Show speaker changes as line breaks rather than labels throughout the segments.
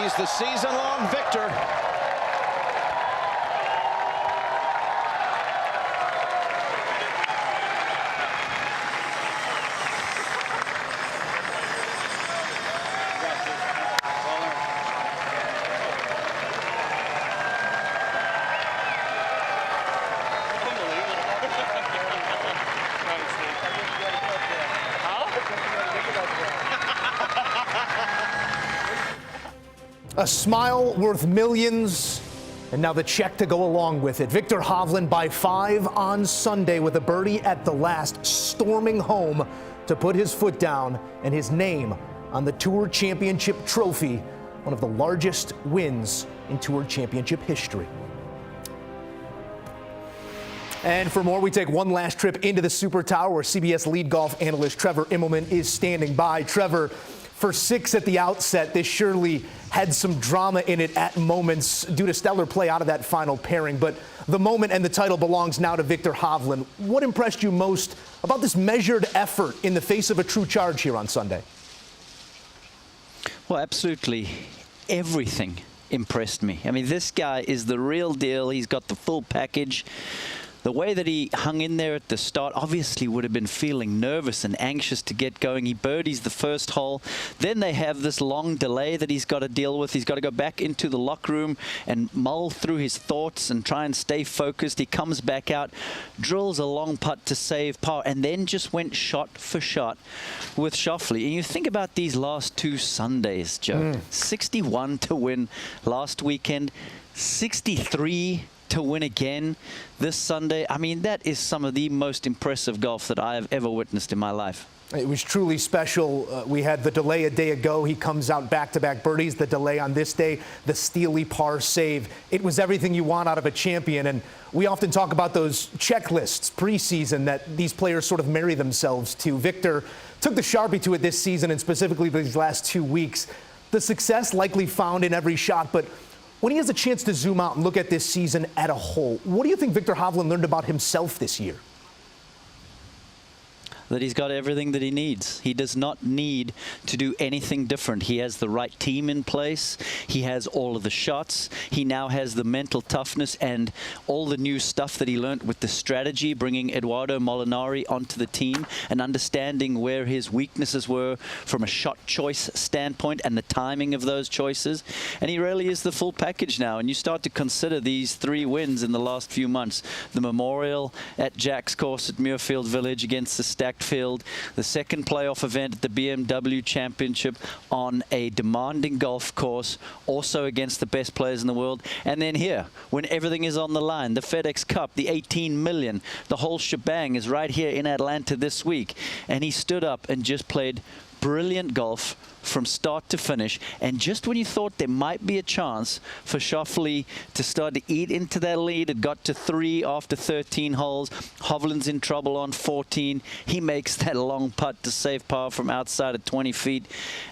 He's the season-long victor.
A smile worth millions, and now the check to go along with it. Viktor Hovland by 5 on Sunday with a birdie at the last, storming home to put his foot down and his name on the Tour Championship trophy, one of the largest wins in Tour Championship history. And for more, we take one last trip into the Super Tower where CBS lead golf analyst Trevor Immelman is standing by. Trevor, for 6 at the outset, this surely had some drama in it at moments due to stellar play out of that final pairing. But the moment and the title belongs now to Viktor Hovland. What impressed you most about this measured effort in the face of a true charge here on Sunday?
Well, absolutely everything impressed me. I mean, this guy is the real deal. He's got the full package. The way that he hung in there at the start, obviously would have been feeling nervous and anxious to get going. He birdies the first hole. Then they have this long delay that he's got to deal with. He's got to go back into the locker room and mull through his thoughts and try and stay focused. He comes back out, drills a long putt to save par, and then just went shot for shot with Schauffele. And you think about these last 2 Sundays, Joe. 61 to win last weekend, 63 to win again this Sunday. I mean, that is some of the most impressive golf that I have ever witnessed in my life.
It was truly special. We had the delay a day ago. He comes out back-to-back birdies. The delay on this day, the steely par save. It was everything you want out of a champion. And we often talk about those checklists preseason that these players sort of marry themselves to. Viktor took the Sharpie to it this season, and specifically these last 2 weeks. The success likely found in every shot, but when he has a chance to zoom out and look at this season at a whole, what do you think Viktor Hovland learned about himself this year?
That he's got everything that he needs. He does not need to do anything different. He has the right team in place. He has all of the shots. He now has the mental toughness and all the new stuff that he learned with the strategy, bringing Eduardo Molinari onto the team and understanding where his weaknesses were from a shot choice standpoint and the timing of those choices. And he really is the full package now. And you start to consider these 3 wins in the last few months. The Memorial at Jack's course at Muirfield Village against the stacked field, the second playoff event at the BMW Championship on a demanding golf course, also against the best players in the world, and then here, when everything is on the line, the FedEx Cup, the 18 million, the whole shebang is right here in Atlanta this week, and he stood up and just played brilliant golf from start to finish. And just when you thought there might be a chance for Schauffele to start to eat into that lead, it got to 3 after 13 holes. Hovland's in trouble on 14. He makes that long putt to save par from outside of 20 feet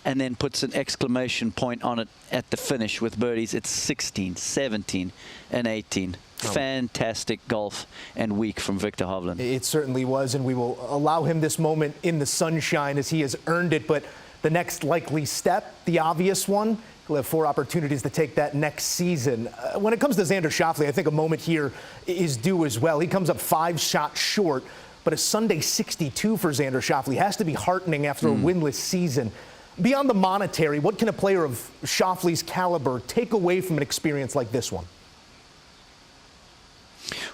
and then puts an exclamation point on it at the finish with birdies. It's 16, 17, and 18. Fantastic golf and week from Viktor Hovland.
It certainly was, and we will allow him this moment in the sunshine as he has earned it. But the next likely step, the obvious one, he'll have 4 opportunities to take that next season. When it comes to Xander Schauffele, I think a moment here is due as well. He comes up 5 shots short, but a Sunday 62 for Xander Schauffele has to be heartening after a winless season. Beyond the monetary, what can a player of Schauffele's caliber take away from an experience like this one?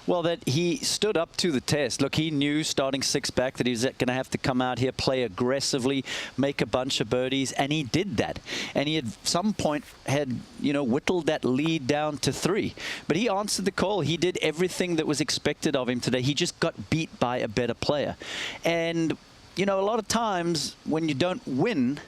Well, that he stood up to the test. Look, he knew starting 6 back that he was going to have to come out here, play aggressively, make a bunch of birdies, and he did that. And he at some point had, whittled that lead down to 3. But he answered the call. He did everything that was expected of him today. He just got beat by a better player. And, a lot of times when you don't win,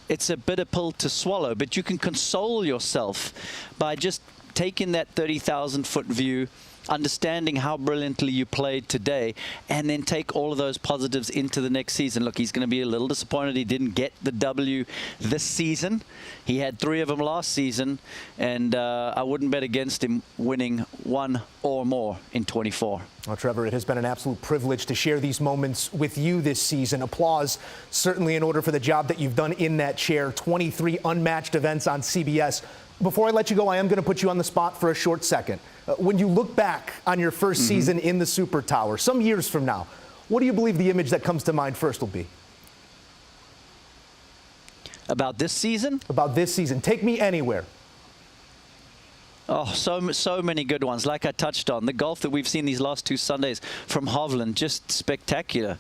it's a bitter pill to swallow. But you can console yourself by just taking that 30,000-foot view understanding how brilliantly you played today, and then take all of those positives into the next season. Look, he's going to be a little disappointed he didn't get the W this season. He had 3 of them last season, and I wouldn't bet against him winning 1 or more in 24.
Well, Trevor, it has been an absolute privilege to share these moments with you this season. Applause, certainly, in order for the job that you've done in that chair. 23 unmatched events on CBS. Before I let you go, I am going to put you on the spot for a short second. When you look back on your first season in the Super Tower, some years from now, what do you believe the image that comes to mind first will be?
About this season?
About this season. Take me anywhere.
Oh, so many good ones. Like I touched on, the golf that we've seen these last 2 Sundays from Hovland, just spectacular.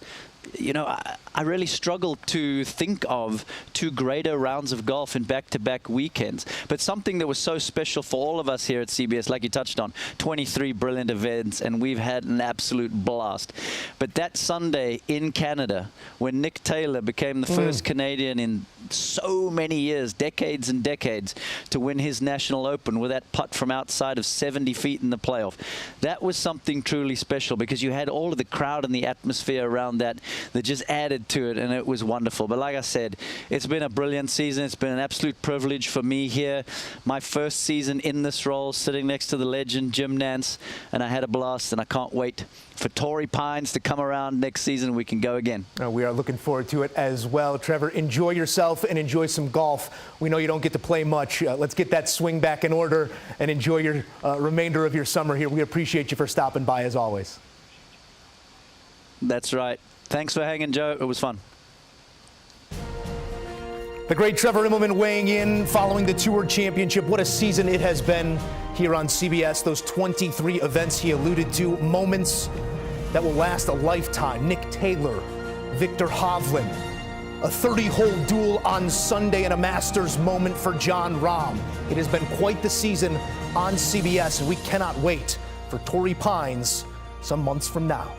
You know, I really struggle to think of 2 greater rounds of golf in back-to-back weekends. But something that was so special for all of us here at CBS, like you touched on, 23 brilliant events, and we've had an absolute blast. But that Sunday in Canada, when Nick Taylor became the first Canadian in so many years, decades and decades, to win his National Open with that putt from outside of 70 feet in the playoff, that was something truly special, because you had all of the crowd and the atmosphere around that just added to it, and it was wonderful. But like I said, it's been a brilliant season. It's been an absolute privilege for me here. My first season in this role, sitting next to the legend Jim Nance, and I had a blast, and I can't wait for Torrey Pines to come around next season. We can go again.
We are looking forward to it as well. Trevor, enjoy yourself and enjoy some golf. We know you don't get to play much. Let's get that swing back in order and enjoy your remainder of your summer here. We appreciate you for stopping by as always.
That's right. Thanks for hanging, Joe. It was fun.
The great Trevor Immelman weighing in following the Tour Championship. What a season it has been here on CBS. Those 23 events he alluded to, moments that will last a lifetime. Nick Taylor, Viktor Hovland, a 30-hole duel on Sunday, and a Masters moment for Jon Rahm. It has been quite the season on CBS, and we cannot wait for Torrey Pines some months from now.